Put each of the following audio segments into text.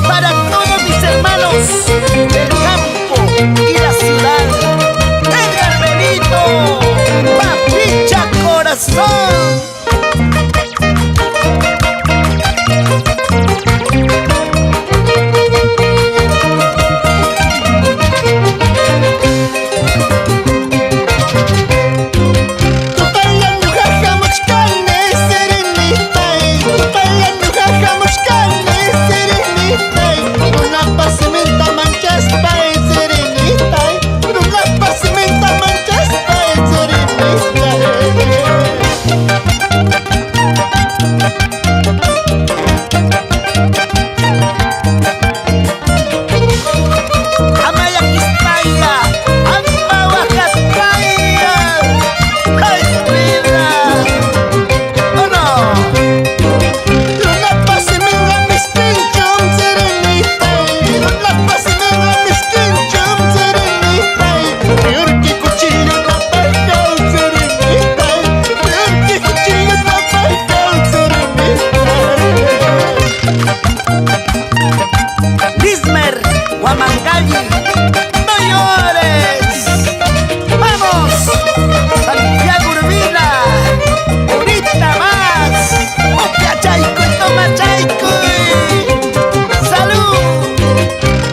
Para todos mis hermanos del campo y la ciudad, Edgar Benito, Papicha Corazón. Huamangalli, no llores. Vamos, Santiago Urbina, ahorita más. Opia chaico y toma chaico. Salud.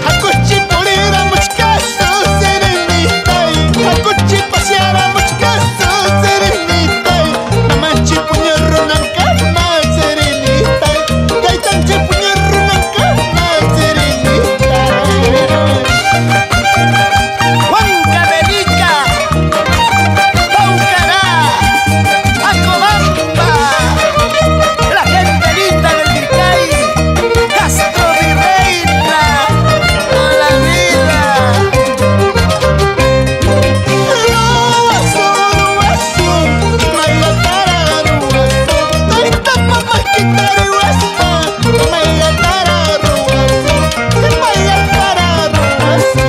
Hakuchi polera muchcaso serenita. Hakuchi paseara muchcaso serenita. Mamanchi puño ronanca más serenita. Gaitanchi puño ronanca más serenita. Huancavelica, Paucará, Acobamba, la gente linda del Vircay, Castro Virreina, con la vida. Ruazo, ruazo, mayatara, ruazo, taita mamakita, ruazo, mayatara, ruazo, mayatara, ruazo.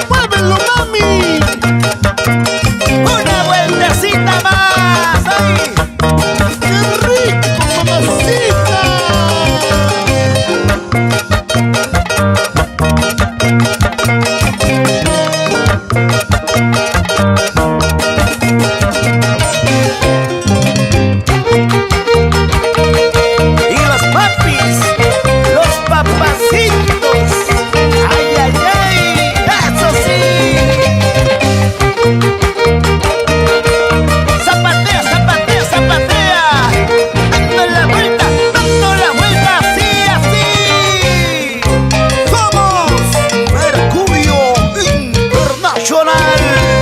¡Muévelo, mami! ¡Una vueltecita más! ¡Ay! ¡Qué rico, mamacita! Y los papis, los papacitos. ¡Ay, ay, ay! ¡Eso sí! ¡Zapatea, zapatea, zapatea! ¡Dando la vuelta, así, así! ¡Somos Mercurio Internacional!